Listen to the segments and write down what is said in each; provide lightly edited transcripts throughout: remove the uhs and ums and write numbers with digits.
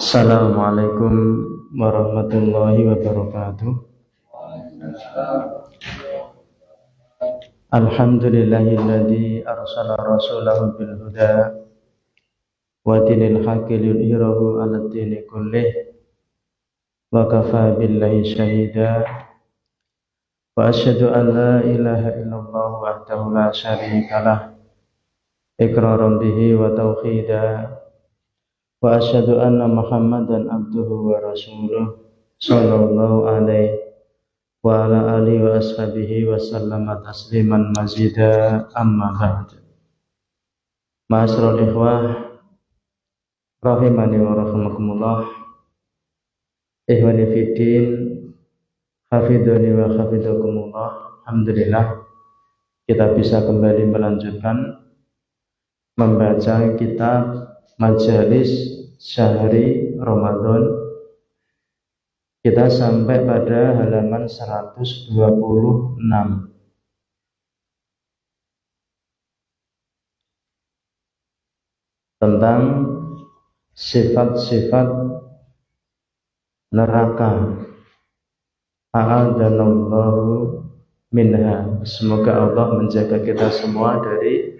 Assalamualaikum warahmatullahi wabarakatuh. Alhamdulillahilladzi arsala rasulahu bil huda wa dinil haqqi liyudhhirahu 'alad dini kullih wa kafaa billahi shahida wa asyhadu an la ilaha illallah wahdahu la syarikalah iqraran bihi wa tauhida wa asyhadu anna Muhammadan abduhu wa rasuluh sallallahu alaihi wa ala alihi wa ashabihi wa sallama tasliman mazida amma ba'd. Ma'asyiral ikhwah rahimani wa rahimakumullah, ikhwani fiddin hafidhani wa hafidhakumullah. Alhamdulillah kita bisa kembali melanjutkan membaca kitab Majalis Syahri Ramadan. Kita sampai pada halaman 126 tentang sifat-sifat neraka. A'adhanallahu minha. Semoga Allah menjaga kita semua dari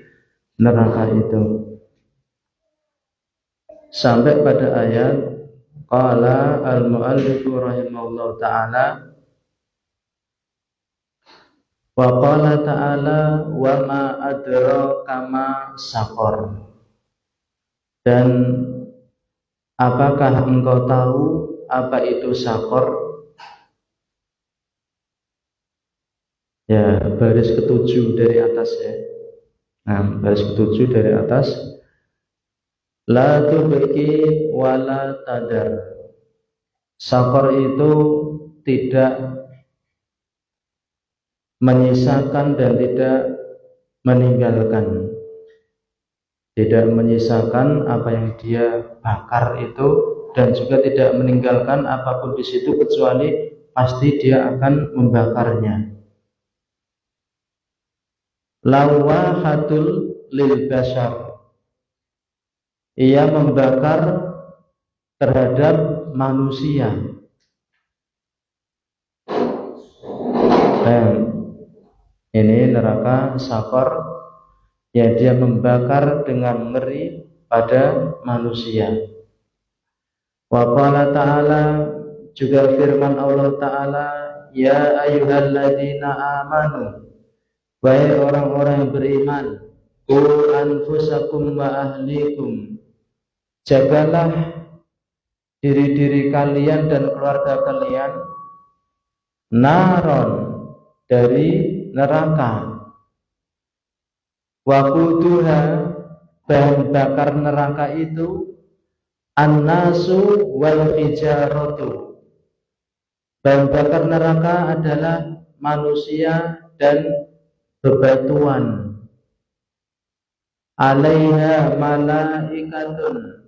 neraka itu. Sampai pada ayat qala al-mu'allifu rahimahullahu ta'ala wa qala ta'ala wa ma adraka ma saqar. Dan apakah engkau tahu apa itu saqar? Ya, baris ketujuh dari atas ya. Nah, baris ketujuh dari atas. La tubqi wala tadar. Saqar itu tidak menyisakan dan tidak meninggalkan. Tidak menyisakan apa yang dia bakar itu, dan juga tidak meninggalkan apapun di situ kecuali pasti dia akan membakarnya. Lawahatul lil bashar. Ia membakar terhadap manusia. Ini neraka saqar, ya, dia membakar dengan ngeri pada manusia. Wa qala ta'ala, juga firman Allah Ta'ala, ya ayyuhalladzina amanu, wahai orang-orang yang beriman, qu anfusakum wa ahlikum, jagalah diri-diri kalian dan keluarga kalian naron, dari neraka. Waquduha, bahan bakar neraka itu annasu wal hijaratu. Bahan bakar neraka adalah manusia dan bebatuan. Alaiha malaikatun,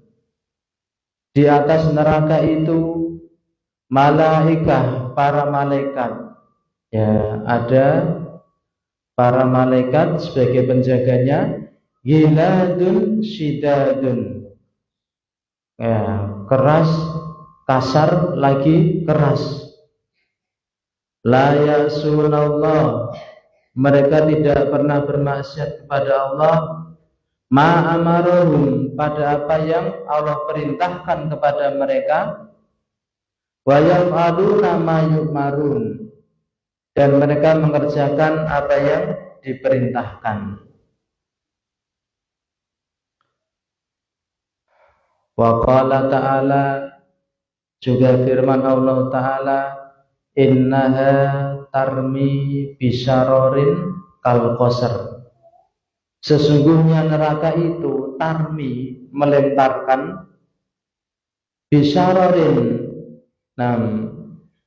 di atas neraka itu malaikah, para malaikat. Ya, ada para malaikat sebagai penjaganya. Giladun syidadun, ya, keras, kasar lagi keras. La yasunallah, mereka tidak pernah bermaksiat kepada Allah. Ma amarahum, pada apa yang Allah perintahkan kepada mereka. Wa yaf'aluna ma yu'marun, dan mereka mengerjakan apa yang diperintahkan. Wa qala ta'ala, juga firman Allah Ta'ala, innaha tarmi bisyararin kal qasr. Sesungguhnya neraka itu tarmi, melemparkan, bisyararin,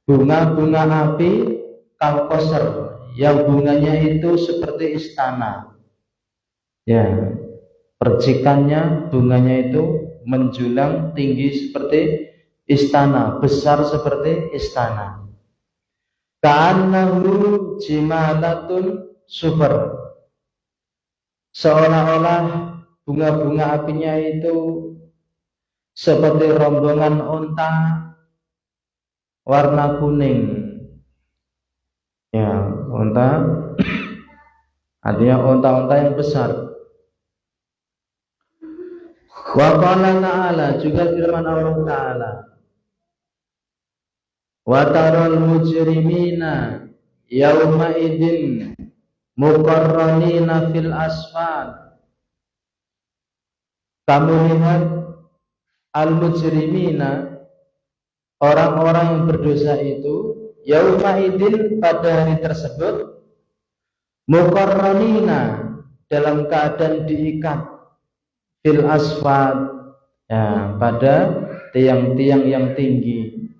bunga-bunga api, kal qasr, yang bunganya itu seperti istana. Ya, percikannya, bunganya itu menjulang tinggi seperti istana, besar seperti istana. Ka'annahu jimalatun sufar, seolah-olah bunga-bunga apinya itu seperti rombongan unta warna kuning. Ya, unta artinya unta-unta yang besar. Wa qala ta'ala, juga firman Allah Ta'ala, wa taral mujrimina yauma idzin muqarranina fil asfal. Kamu lihat al-mujrimina, orang-orang yang berdosa itu, yauma idzin, pada hari tersebut, muqarranina, dalam keadaan diikat, fil asfal, ya, pada tiang-tiang yang tinggi.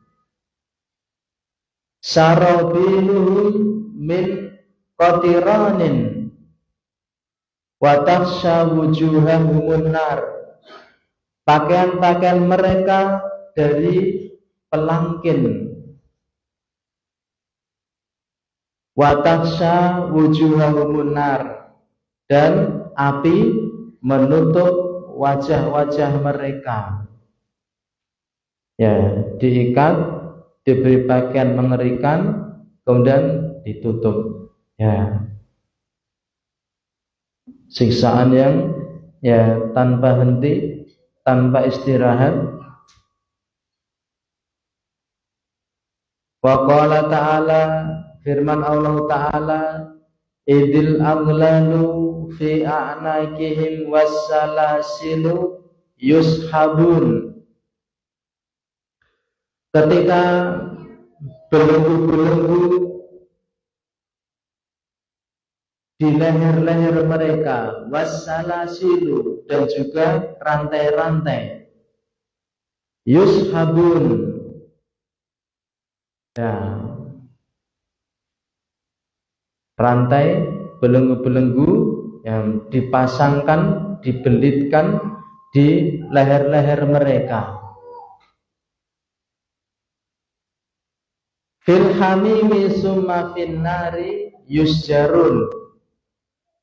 Sarabiluhum min qatiranin wa takhsha wujuhahumun nar. Pakaian-pakaian mereka dari pelangkin. Wa takhsha wujuhahumun nar, dan api menutup wajah-wajah mereka. Ya, diikat, diberi pakaian mengerikan, kemudian ditutup. Ya, siksaan yang ya tanpa henti, tanpa istirahat. Wa qala ta'ala, firman Allah Ta'ala, idil aghlalu fi a'naqihim wassalasilu yushabun. Ketika belenggu-belenggu di leher-leher mereka, wassalasilu, dan juga rantai-rantai, yushabun, ya, rantai belenggu-belenggu yang dipasangkan, dibelitkan di leher-leher mereka. Fil hamimi summa fin nari yusjarun,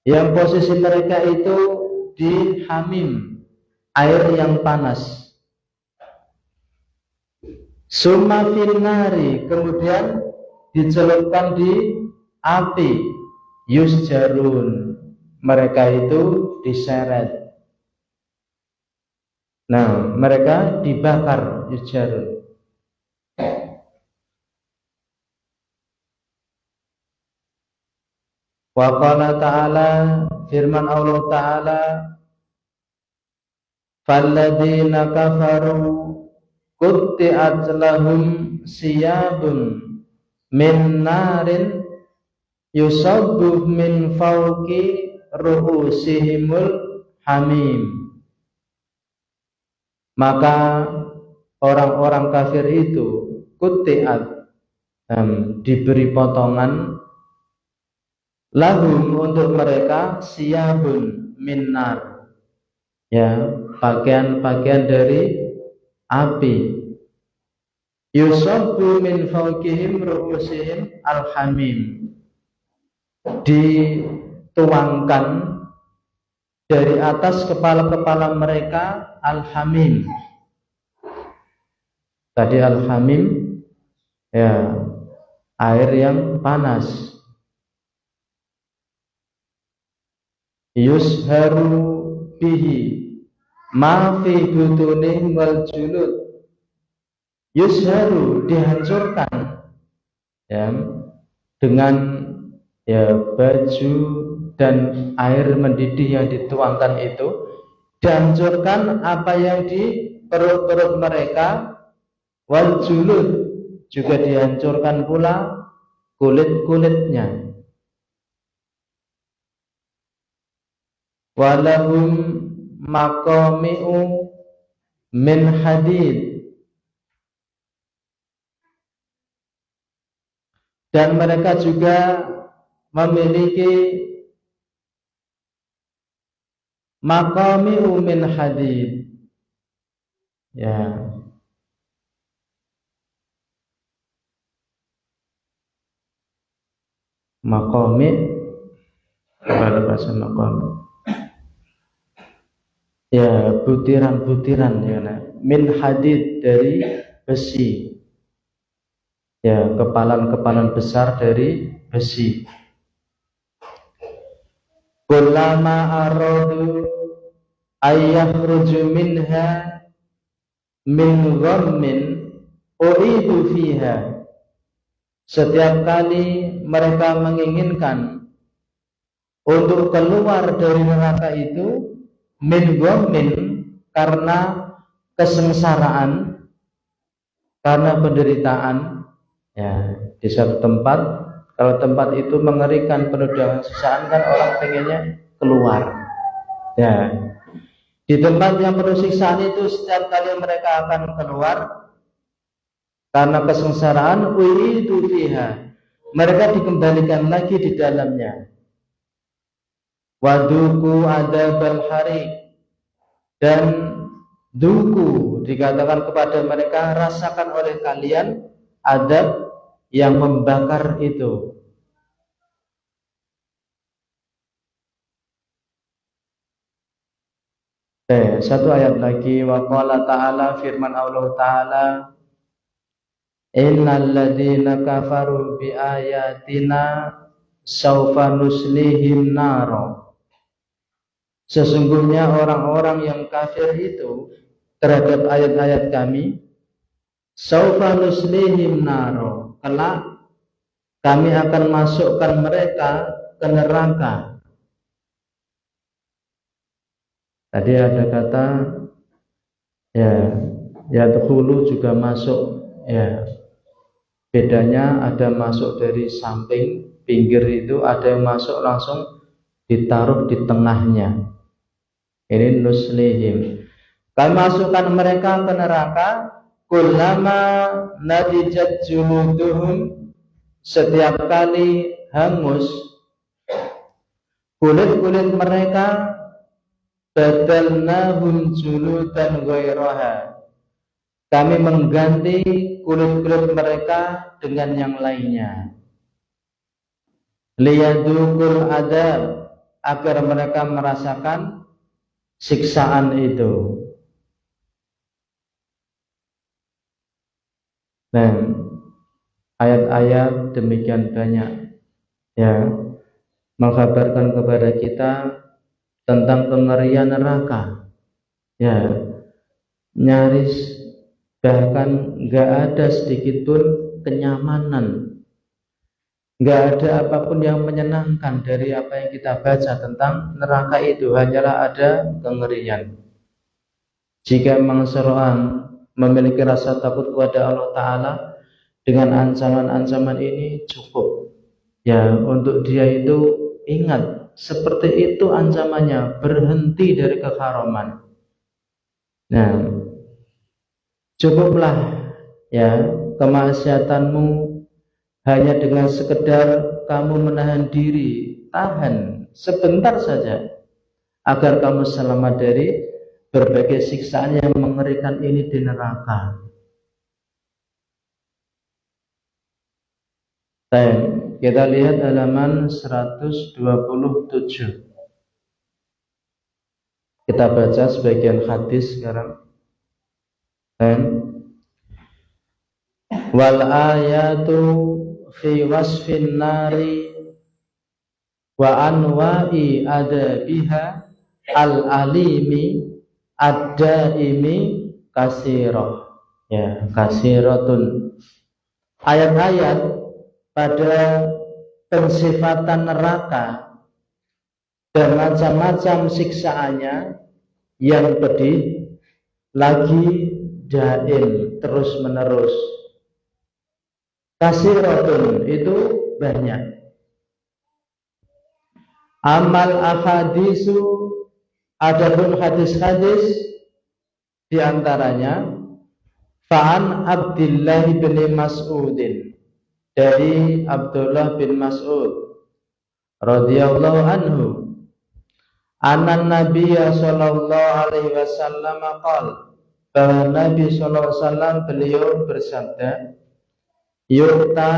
yang posisi mereka itu di hamim, air yang panas. Summa fin nari, kemudian dicelupkan di api, yusjarun, mereka itu diseret. Nah, mereka dibakar, yusjarun. Wa qala ta'ala, firman Allah Ta'ala, falladzina kafaru qutti'at lahum siyabun min narin yusabbu min fawqi ru'usihimul hamim. Maka orang-orang kafir itu qutti'at, diberi potongan, lahum, untuk mereka, siyabun min nar, ya, pakaian-pakaian dari api. Yusabbu min fawqihim ru'usihim al-hamim, dituangkan dari atas kepala-kepala mereka al-hamim. Tadi al-hamim, ya, air yang panas. Yusharu bihi ma fi butunihim wal julud. Yusharu, dihancurkan, ya, dengan ya baju dan air mendidih yang dituangkan itu, dihancurkan apa yang di perut-perut mereka, wal julud, juga dihancurkan pula kulit-kulitnya. Walahum maqami'u min hadid, dan mereka juga memiliki maqami'u min hadid, ya, maqami', bahasa maqami', ya butiran-butiran ya, min hadid dari besi, ya kepalan-kepalan besar dari besi. Kullama aradu ayyakhruju minha min ghammin uridu fiha. Setiap kali mereka menginginkan untuk keluar dari neraka itu, min ghammin, karena kesengsaraan, karena penderitaan, ya di satu tempat, kalau tempat itu mengerikan penuh dengan siksaan, kan orang pengennya keluar. Ya, di tempat yang penuh siksaan itu setiap kali mereka akan keluar karena kesengsaraan, uidu fiha, mereka dikembalikan lagi di dalamnya. Waduku adabal hari, dan duku dikatakan kepada mereka, rasakan oleh kalian adab yang membakar itu. Satu ayat lagi, wa qala ta'ala, firman Allah Ta'ala, innal ladzina kafaru bi ayatina saufa nuslihim naro. Sesungguhnya orang-orang yang kafir itu terhadap ayat-ayat kami, saufa nuslihim naro, kelak kami akan masukkan mereka ke neraka. Tadi ada kata ya dahulu juga masuk, ya bedanya ada masuk dari samping pinggir itu, ada yang masuk langsung ditaruh di tengahnya. Ini nuslihim, kami masukkan mereka ke neraka. Kullama nadijat juluduhum, setiap kali hangus kulit-kulit mereka, badalnahum juludan ghairaha, kami mengganti kulit-kulit mereka dengan yang lainnya. Liyadukul adab, agar mereka merasakan siksaan itu. Dan ayat-ayat demikian banyak, ya, mengkabarkan kepada kita tentang kengerian neraka. Ya, nyaris bahkan nggak ada sedikit pun kenyamanan, nggak ada apapun yang menyenangkan dari apa yang kita baca tentang neraka itu, hanyalah ada kengerian. Jika memang seorang memiliki rasa takut kepada Allah Ta'ala, dengan ancaman-ancaman ini cukup, ya, untuk dia itu ingat, seperti itu ancamannya, berhenti dari keharaman. Nah, cukuplah, ya, kemaksiatanmu hanya dengan sekedar kamu menahan diri, tahan sebentar saja, agar kamu selamat dari berbagai siksaan yang mengerikan ini di neraka. Kita lihat halaman 127. Kita baca sebagian hadis sekarang. Wal ayatu fi wasfin nari wa anwa'i adabiha al-alimi ad-daimi kasirah. Ya, kasiratun. Ayat-ayat pada pensifatan neraka dan macam-macam siksaannya yang pedih, lagi daim, terus menerus. Kasiratun itu banyak. Amal ahadisu, adapun hadis-hadis diantaranya fa'an Abdullah bin Mas'udin, dari Abdullah bin Mas'ud radhiyallahu anhu, anan Nabiya sallallahu alaihi wasallam qala, bahwa Nabi sallallahu alaihi wasallam beliau bersabda, yu'ta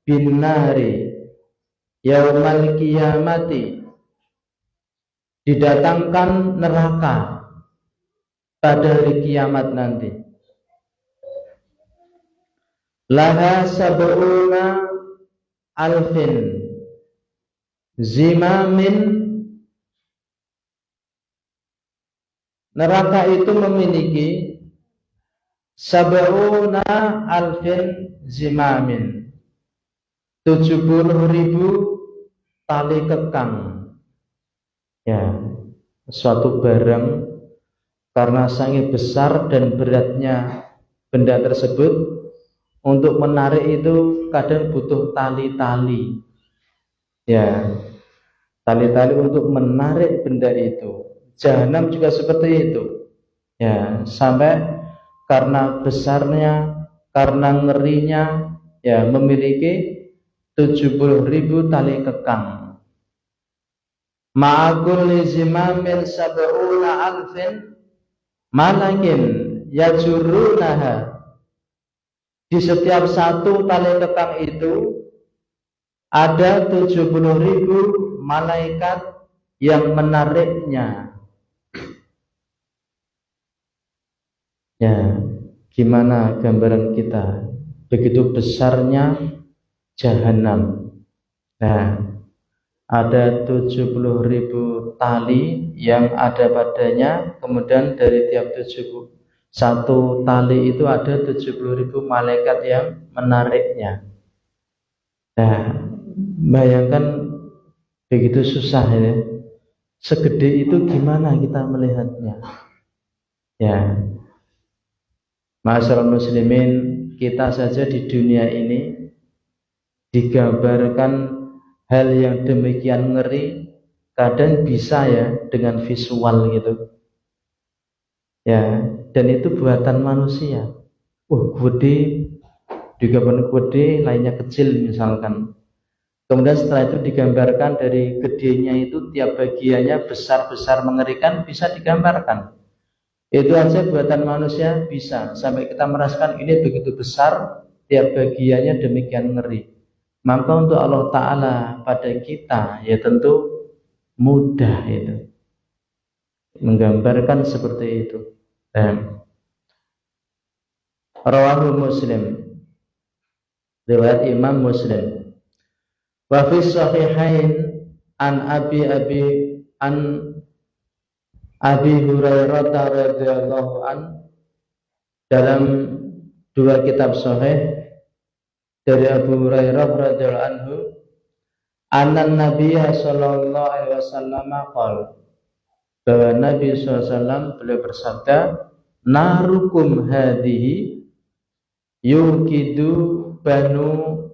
bin nari yaumal qiyamati, didatangkan neraka pada hari kiamat nanti. Laha sab'una alfin zimamin, neraka itu memiliki sab'una alfin zimamin, 70.000 tali kekang. Ya, suatu barang karena sangat besar dan beratnya benda tersebut, untuk menarik itu kadang butuh tali-tali. Ya, tali-tali untuk menarik benda itu. Jahanam juga seperti itu. Ya, sampai karena besarnya, karena ngerinya, ya memiliki 70.000 tali kekang. Ma'akul zimamin sab'una alfin malakin yajurunaha. Di setiap satu tali kekang itu ada 70.000 malaikat yang menariknya. Ya, gimana gambaran kita? Begitu besarnya jahanam. Nah, ada 70.000 tali yang ada padanya, kemudian dari tiap 71 tali itu ada 70.000 malaikat yang menariknya. Nah, bayangkan begitu susah ya. Segede itu gimana kita melihatnya? Ya, masyarakat muslimin, kita saja di dunia ini digambarkan hal yang demikian ngeri, kadang bisa ya dengan visual gitu. Ya, dan itu buatan manusia. Gede, digambarkan gede, lainnya kecil misalkan. Kemudian setelah itu digambarkan dari gedenya itu tiap bagiannya besar-besar mengerikan, bisa digambarkan. Itu aja buatan manusia bisa, sampai kita merasakan ini begitu besar, tiap bagiannya demikian ngeri. Maka untuk Allah Ta'ala pada kita ya tentu mudah itu menggambarkan seperti itu. Rawahu Muslim, riwayat Imam Muslim. Wa fi sahihain an Abi Hurairah radhiyallahu an, dalam dua kitab sahih dari Abu Hurairah radhiyallahu anhu, anna Nabi sallallahu alaihi wasallam qala, bahwa Nabi SAW beliau bersabda, narukum hadhihi yukidu banu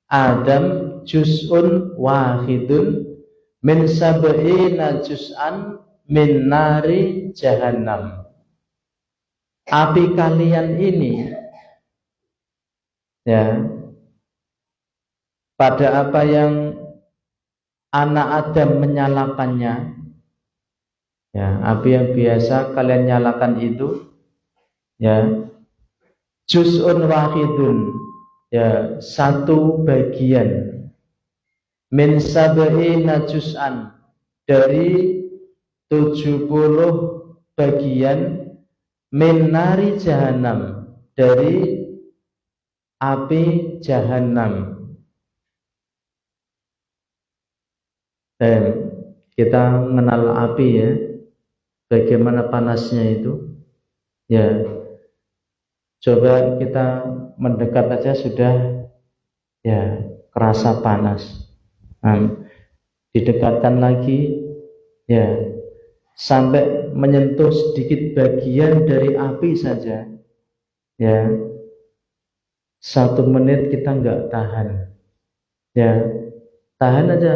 Adam juz'un wahidun min sab'ina juz'an min nari jahannam. Api kalian ini, ya, pada apa yang anak Adam menyalakannya, ya, api yang biasa kalian nyalakan itu, ya, juz'un wahidun, ya, satu bagian, min sab'ina juz'an, dari 70 bagian, min nari jahannam, dari api jahannam. Dan kita mengenal api ya, bagaimana panasnya itu. Ya, coba kita mendekat aja sudah ya kerasa panas. Didekatkan lagi ya sampai menyentuh sedikit bagian dari api saja, ya 1 menit kita nggak tahan. Ya, tahan aja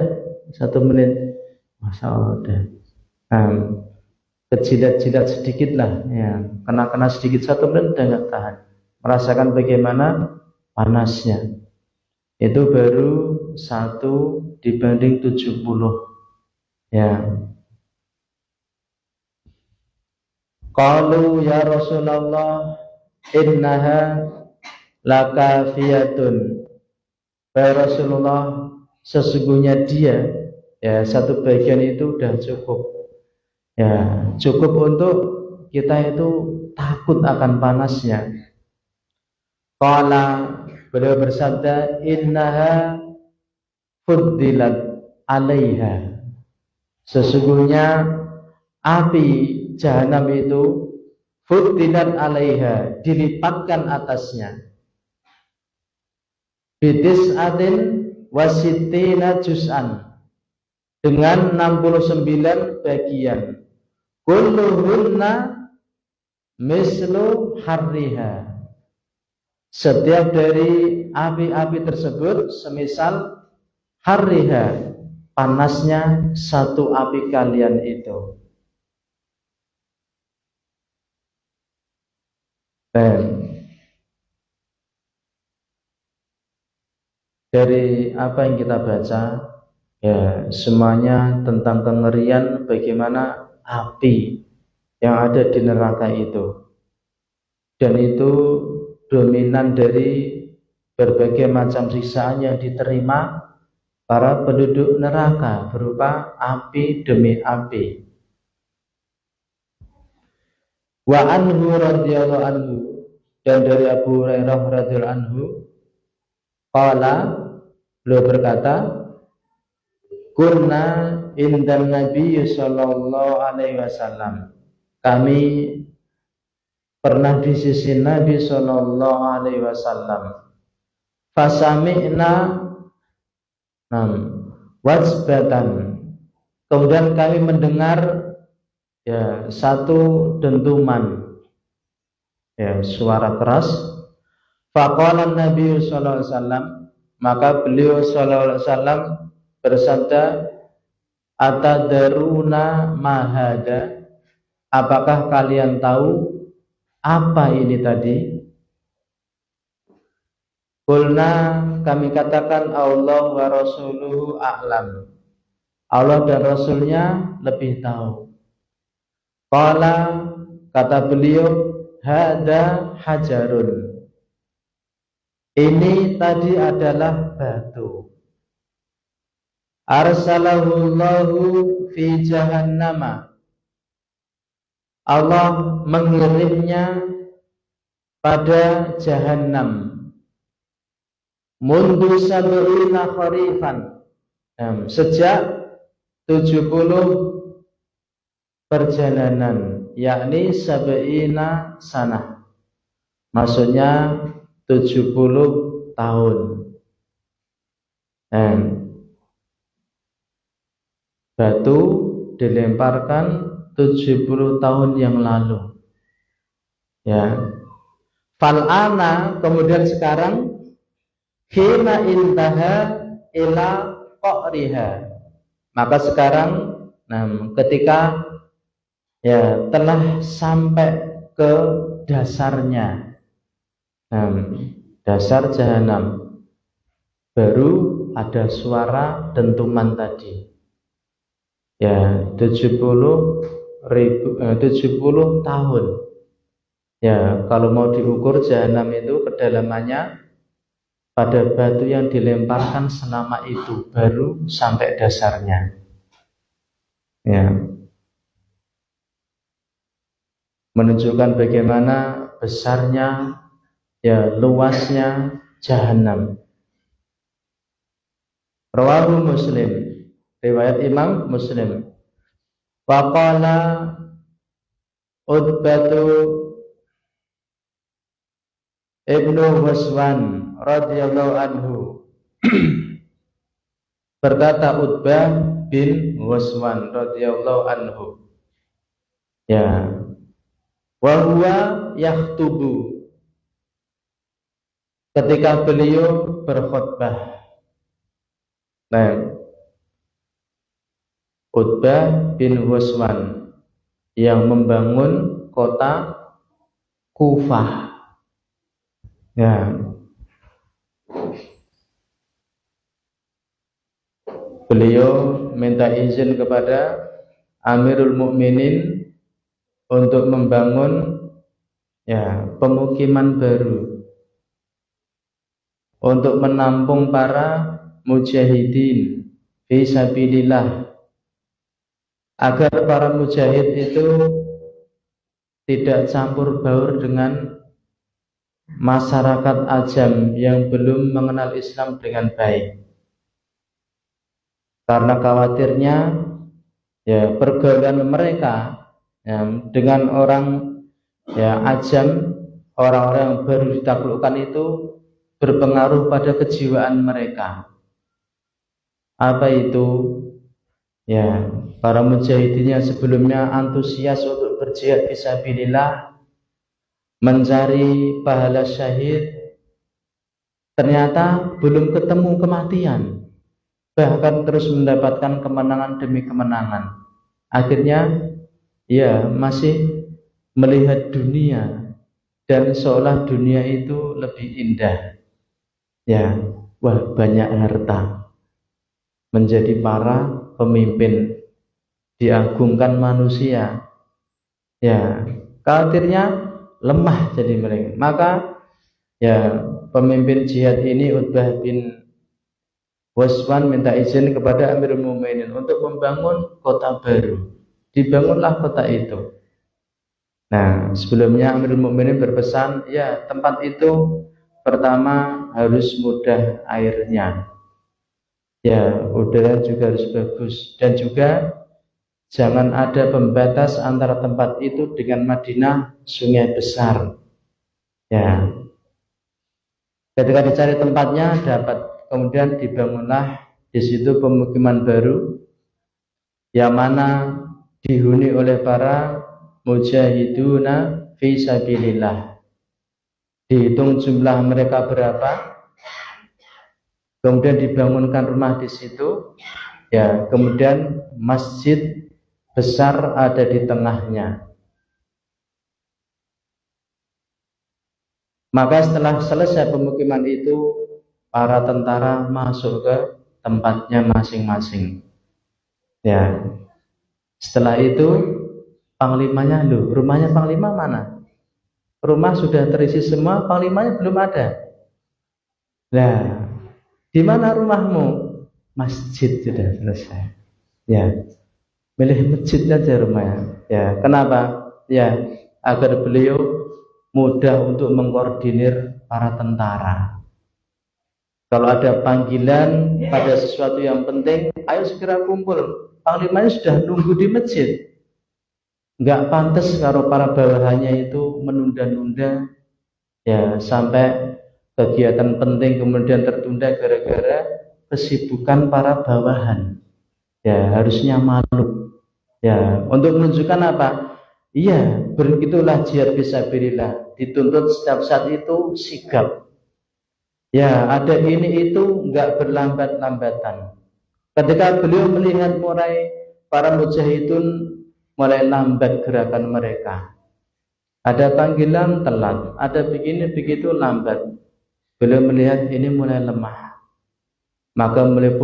1 menit, Masya Allah udah. Kejilat-jilat sedikit lah, ya, kena sedikit 1 menit udah nggak tahan. Merasakan bagaimana panasnya. Itu baru 1 dibanding 70. Ya. Qalu ya Rasulullah innaha lakafiyatun. Ya Rasulullah, sesungguhnya dia, ya, 1 bagian itu udah cukup. Ya, cukup untuk kita itu takut akan panasnya. Qala, beliau bersabda, innaha fuddilat alaiha. Sesungguhnya api jahanam itu fuddilat alaiha, dilipatkan atasnya. Bitis'atin wasittina juz'an, dengan 69 bagian. Kulluhunna mislu harriha. Setiap dari api-api tersebut semisal harriha, panasnya satu api kalian itu. Dan dari apa yang kita baca, ya semuanya tentang kengerian bagaimana api yang ada di neraka itu. Dan itu dominan dari berbagai macam siksaan yang diterima para penduduk neraka berupa api demi api. Wa anhu radhiyallahu anhu, dan dari Abu Hurairah radhiyallahu anhu, qala, beliau berkata, kunna indan Nabi sallallahu alaihi wasallam, kami pernah di sisi Nabi sallallahu alaihi wasallam. Fasami'na wajbatan, kemudian kami mendengar ya satu dentuman, ya suara keras. Faqala Nabi sallallahu alaihi wasallam, maka beliau sallallahu alaihi wasallam bersabda, atadaruna mahada, apakah kalian tahu apa ini tadi? Qulna, kami katakan, Allah wa rasuluhu a'lam, Allah dan Rasulnya lebih tahu. Qala, kata beliau, hada hajarun, ini tadi adalah batu. Arsalahullahu fi jahannama, Allah mengirimnya pada Jahannam. Mundu sab'ina kharifan, sejak 70 perjalanan, yakni sab'ina sanah, maksudnya 70 tahun. Batu dilemparkan 70 tahun yang lalu. Ya. Fal'ana, kemudian sekarang, hina intaha ila qa'riha, maka sekarang ketika ya telah sampai ke dasarnya, dasar jahanam, baru ada suara dentuman tadi. Ya, 70 tahun. Ya, kalau mau diukur jahanam itu kedalamannya pada batu yang dilemparkan selama itu baru sampai dasarnya. Ya. Menunjukkan bagaimana besarnya, ya luasnya jahanam. Rawahu Muslim, riwayat Imam Muslim. Wa qala Utbatu Ibnu Waswan radhiyallahu anhu, berkata Utbah bin Waswan radhiyallahu anhu, ya, wa huwa yakhtubu, ketika beliau berkhutbah. Nah, Utbah bin Waswan yang membangun kota Kufah. Ya. Beliau minta izin kepada Amirul Mukminin untuk membangun ya pemukiman baru untuk menampung para mujahidin fi sabilillah, agar para mujahid itu tidak campur baur dengan masyarakat ajam yang belum mengenal Islam dengan baik. Karena khawatirnya ya pergaulan mereka ya, dengan orang ya ajam, orang-orang yang baru ditaklukkan itu berpengaruh pada kejiwaan mereka. Apa itu? Ya, para mujahidin yang sebelumnya antusias untuk berjihad fisabilillah, mencari pahala syahid, ternyata belum ketemu kematian, bahkan terus mendapatkan kemenangan demi kemenangan. Akhirnya ya masih melihat dunia dan seolah dunia itu lebih indah. Ya, wah banyak harta, menjadi para pemimpin, diagungkan manusia. Ya, khawatirnya lemah jadi mereka. Maka ya pemimpin jihad ini Utbah bin Waswan minta izin kepada Amirul Mukminin untuk membangun kota baru. Dibangunlah kota itu. Nah, sebelumnya Amirul Mukminin berpesan, ya tempat itu pertama harus mudah airnya. Ya, udara juga harus bagus, dan juga jangan ada pembatas antara tempat itu dengan Madinah, sungai besar. Ya, ketika dicari tempatnya dapat, kemudian dibangunlah di situ pemukiman baru yang mana dihuni oleh para mujahiduna fi sabilillah. Dihitung jumlah mereka berapa, kemudian dibangunkan rumah di situ. Ya, kemudian masjid besar ada di tengahnya. Maka setelah selesai pemukiman itu, para tentara masuk ke tempatnya masing-masing. Ya, setelah itu panglimanya, rumahnya panglima mana? Rumah sudah terisi semua, panglimanya belum ada. Nah, di mana rumahmu? Masjid sudah selesai. Ya, milih masjid saja rumahnya. Ya, kenapa? Ya, agar beliau mudah untuk mengkoordinir para tentara. Kalau ada panggilan pada sesuatu yang penting, ayo segera kumpul. Panglimanya sudah nunggu di masjid. Enggak pantas kalau para bawahannya itu menunda-nunda ya sampai kegiatan penting kemudian tertunda gara-gara kesibukan para bawahan. Ya, harusnya malu. Ya, untuk menunjukkan apa? Iya, begitulah jihad fisabilillah. Dituntut setiap saat itu sigap. Ya, ada ini itu enggak berlambat-lambatan. Ketika beliau melihat mulai para mujahidun mulai lambat gerakan mereka. Ada panggilan telat, ada begini begitu lambat. Beliau melihat ini mulai lemah. Maka beliau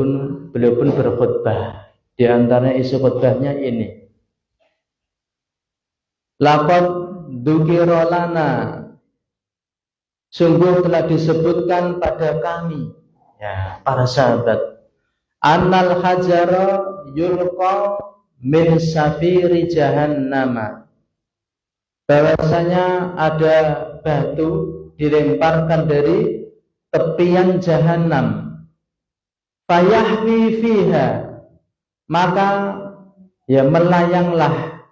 pun berkhutbah. Di antaranya isi khutbahnya ini. Laqad dzukira lana, sungguh telah disebutkan pada kami, ya para sahabat, annal hajara yulqa min safiri jahannama, bahwasanya ada batu dilemparkan dari tepian jahanam, fayahwi fiha, maka ya melayanglah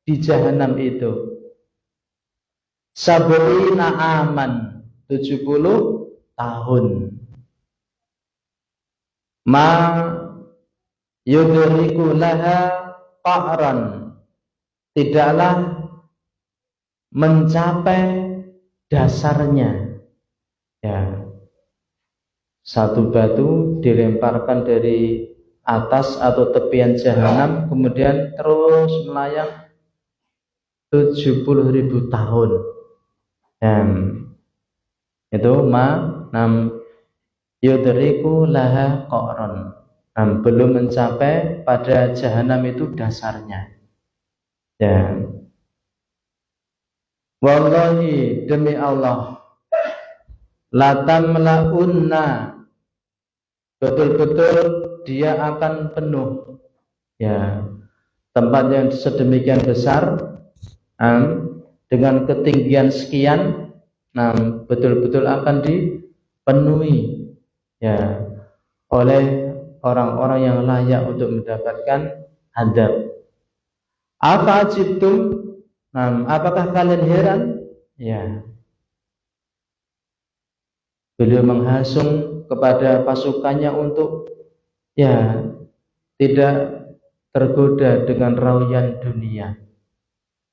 di jahanam itu, sab'ina aman, 70 tahun. Ma yudriku laha qa'ran, tidaklah mencapai dasarnya. Ya, satu batu dilemparkan dari atas atau tepian jahanam, kemudian terus melayang 70.000 tahun. Itu yudriku laha qa'ran, belum mencapai pada jahanam itu dasarnya. Ya, wallahi demi Allah, latamlaunna, betul-betul dia akan penuh. Ya, tempat yang sedemikian besar, dengan ketinggian sekian, nah betul-betul akan dipenuhi ya oleh orang-orang yang layak untuk mendapatkan adab. Apa ajibtum? Nah, apakah kalian heran? Ya. Beliau menghasung kepada pasukannya untuk ya tidak tergoda dengan rauyan dunia.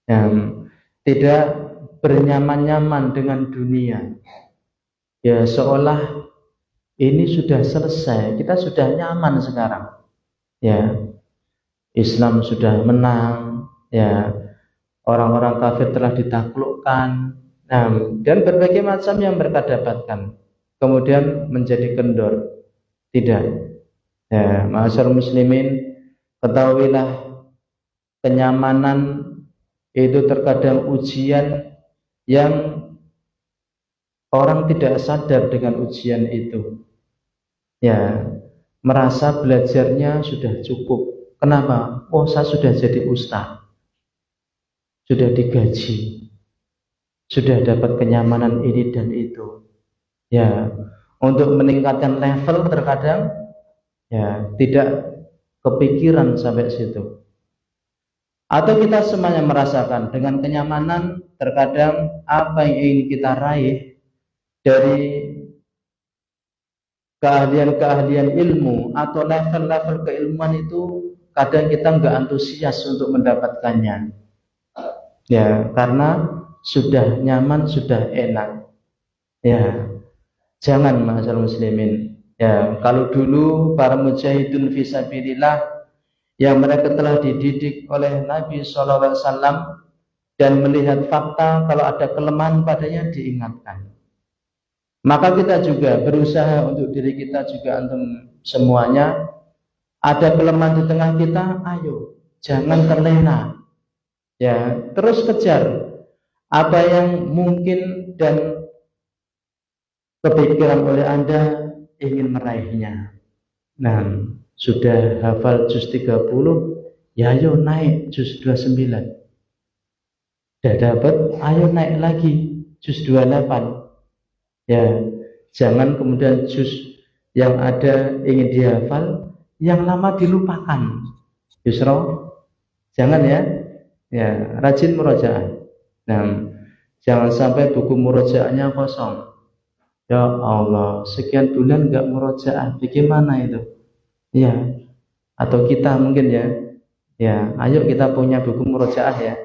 Ya, tidak bernyaman-nyaman dengan dunia. Ya, seolah ini sudah selesai, kita sudah nyaman sekarang. Ya, Islam sudah menang, ya, orang-orang kafir telah ditaklukkan, nah, dan berbagai macam yang mereka dapatkan, kemudian menjadi kendor. Tidak, ya, ma'asyar muslimin, ketahuilah kenyamanan itu terkadang ujian yang orang tidak sadar dengan ujian itu. Ya, merasa belajarnya sudah cukup. Kenapa? Oh, saya sudah jadi ustaz, sudah digaji, sudah dapat kenyamanan ini dan itu. Ya, untuk meningkatkan level terkadang ya tidak kepikiran sampai situ. Atau kita semuanya merasakan dengan kenyamanan, terkadang apa yang ingin kita raih dari keahlian-keahlian ilmu atau level-level keilmuan itu kadang kita nggak antusias untuk mendapatkannya. Ya, karena sudah nyaman, sudah enak. Ya, jangan ma'asyar muslimin. Ya, kalau dulu para mujahidun fisabilillah yang mereka telah dididik oleh Nabi SAW dan melihat fakta kalau ada kelemahan padanya diingatkan. Maka kita juga berusaha untuk diri kita juga antum semuanya, ada kelemahan di tengah kita, ayo jangan terlena. Ya, terus kejar apa yang mungkin dan kepikiran oleh Anda ingin meraihnya. Nah, sudah hafal juz 30, ya ayo naik juz 29. Sudah dapat, ayo naik lagi juz 28. Ya, jangan kemudian juz yang ada ingin dihafal, yang lama dilupakan. Justru jangan ya. Ya, rajin murojaah. Nah, jangan sampai buku murojaahnya kosong. Ya Allah, sekian bulan enggak murojaah, bagaimana itu? Ya, atau kita mungkin ya. Ya, ayo kita punya buku murojaah ya.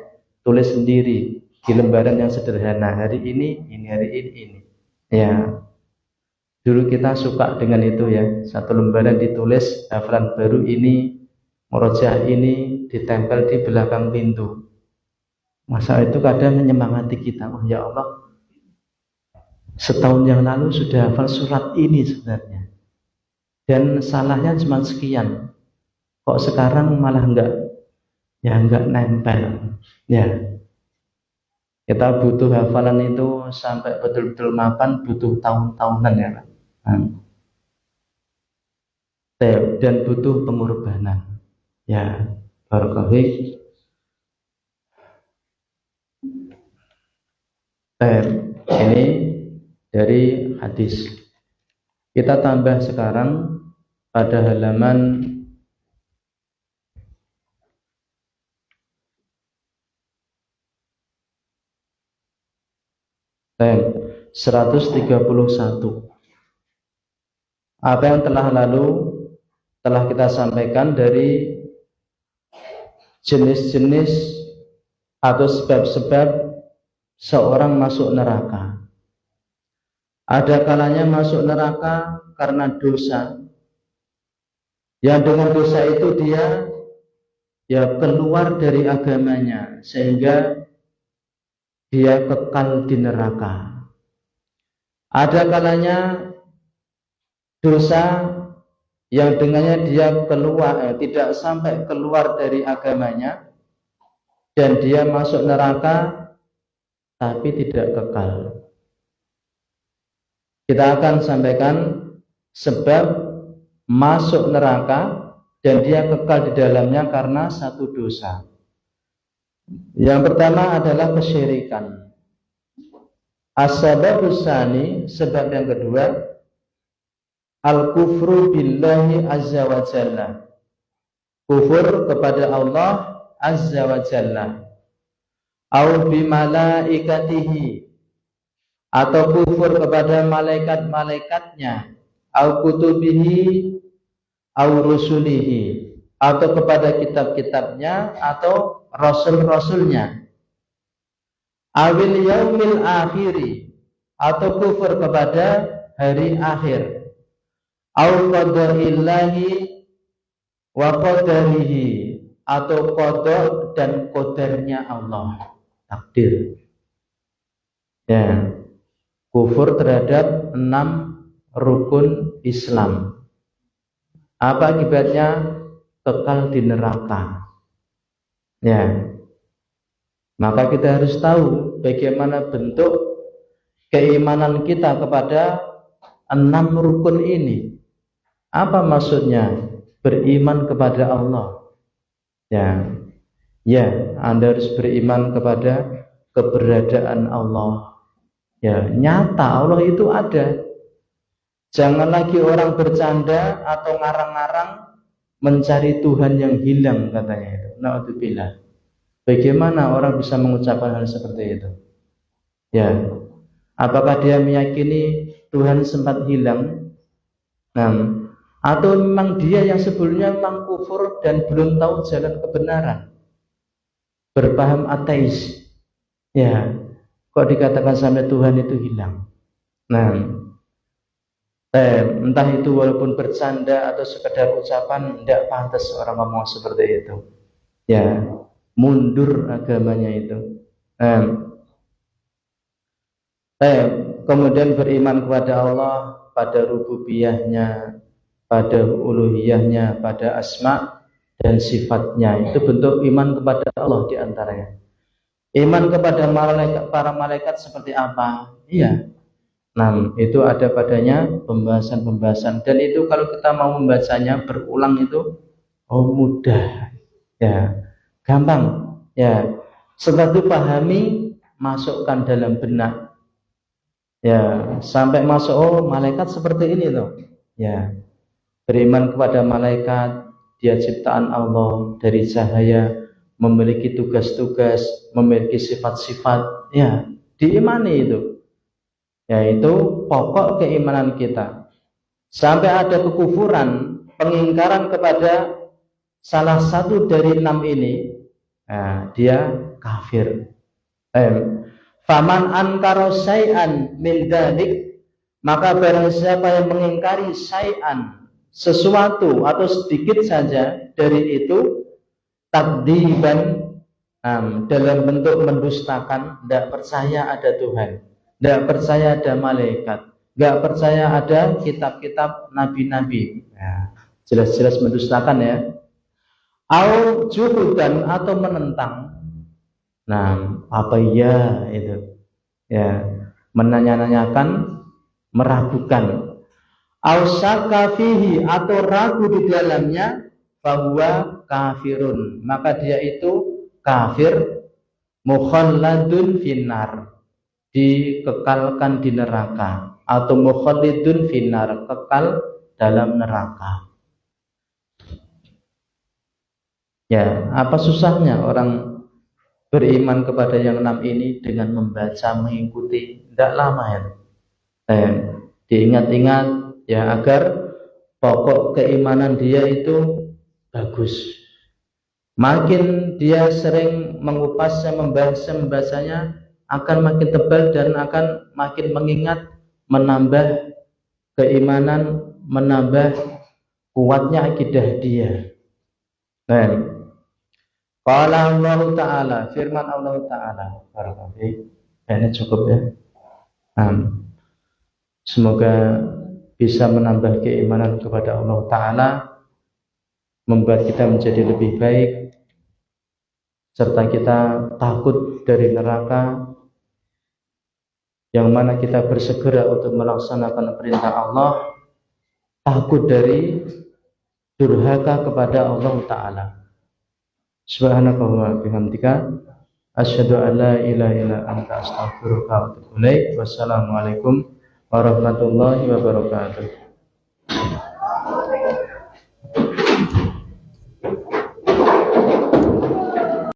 Tulis sendiri di lembaran yang sederhana. Hari ini, hari ini. Ya, dulu kita suka dengan itu ya. Satu lembaran ditulis hafalan baru ini, murojaah ini ditempel di belakang pintu. Masa itu kadang menyemangati kita. Oh ya Allah, setahun yang lalu sudah hafal surat ini sebenarnya. Dan salahnya cuma sekian. Kok sekarang malah enggak nempel. Ya. Kita butuh hafalan itu sampai betul-betul mapan, butuh tahun-tahunan ya Pak. Dan butuh pengorbanan. Ya, barakallahu. Ini dari hadis. Kita tambah sekarang pada halaman 131. Apa yang telah kita sampaikan dari jenis-jenis atau sebab-sebab seorang masuk neraka. Ada kalanya masuk neraka karena dosa. Yang dengan dosa itu dia keluar dari agamanya sehingga dia kekal di neraka. Ada kalanya dosa yang dengannya dia tidak sampai keluar dari agamanya dan dia masuk neraka tapi tidak kekal. Kita akan sampaikan sebab masuk neraka dan dia kekal di dalamnya karena satu dosa. Yang pertama adalah kesyirikan. As-sababus tsani, sebab yang kedua, al-kufru billahi azza wa jalla. Kufur kepada Allah azza wa jalla. Au bi malaikatihi, atau kufur kepada malaikat-malaikatnya, au kutubihi, au rusulihi, atau kepada kitab-kitabnya atau rasul-rasulnya, awil yaumil akhiri, atau kufur kepada hari akhir, au qadarillahi wa qadarihi, atau qada dan qadarnya Allah, takdir. Ya, kufur terhadap 6 rukun Islam. Apa akibatnya? Kekal di neraka. Ya, maka kita harus tahu bagaimana bentuk keimanan kita kepada 6 rukun ini. Apa maksudnya? Beriman kepada Allah. Ya, Anda harus beriman kepada keberadaan Allah. Ya, nyata Allah itu ada. Jangan lagi orang bercanda atau ngarang-ngarang mencari Tuhan yang hilang, katanya itu. Na'udzubillah. Bagaimana orang bisa mengucapkan hal seperti itu? Ya, apakah dia meyakini Tuhan sempat hilang? Nah, atau memang dia yang sebelumnya memang kufur dan belum tahu jalan kebenaran, berpaham ateis. Ya, kok dikatakan sampai Tuhan itu hilang? Nah, entah itu walaupun bercanda atau sekedar ucapan, tidak pantas orang ngomong seperti itu. Ya, mundur agamanya itu. Kemudian beriman kepada Allah, pada rububiyahnya, pada uluhiyahnya, pada asma dan sifatnya. Itu bentuk iman kepada Allah diantaranya. Iman kepada para malaikat seperti apa? Iya. Nah, itu ada padanya pembahasan-pembahasan, dan itu kalau kita mau membacanya berulang itu mudah. Ya, gampang. Ya, setelah itu pahami, masukkan dalam benak. Ya, sampai masuk, malaikat seperti ini loh. Ya, beriman kepada malaikat, dia ciptaan Allah dari cahaya, memiliki tugas-tugas, memiliki sifat-sifat. Ya, diimani itu. Yaitu pokok keimanan kita. Sampai ada kekufuran, pengingkaran kepada salah satu dari 6 ini, dia kafir. Faman ankara syai'an min dzalik, maka barang siapa yang mengingkari syai'an, sesuatu atau sedikit saja dari itu, takdziban, dalam bentuk mendustakan, tidak percaya ada Tuhan, tidak percaya ada malaikat, tidak percaya ada kitab-kitab nabi-nabi, jelas-jelas mendustakan ya. Au juhudan, atau menentang. Nah, apa ya itu? Ya, menanya-nanyakan, meragukan. Au syakka fihi, atau ragu di dalamnya, bahwa kafirun, maka dia itu kafir, mukhalladun finnar, dikekalkan di neraka, atau mukhalidun finnar, kekal dalam neraka. Ya, apa susahnya orang beriman kepada yang 6 ini dengan membaca, mengikuti? Tidak lama ya. Diingat-ingat ya, agar pokok keimanan dia itu bagus. Makin dia sering mengupasnya, membahasanya, akan makin tebal dan akan makin mengingat, menambah keimanan, menambah kuatnya akidah dia. Qala Allah Ta'ala, firman Allah Ta'ala. Ini cukup ya. Semoga bisa menambah keimanan kepada Allah Ta'ala, membuat kita menjadi lebih baik, serta kita takut dari neraka, yang mana kita bersegera untuk melaksanakan perintah Allah, takut dari durhaka kepada Allah Ta'ala. Subhanakallahumma bihamdika asyhadu an la ilaha illa anta astaghfiruka wa atubu ilaik. Wassalamualaikum warahmatullahi wabarakatuh.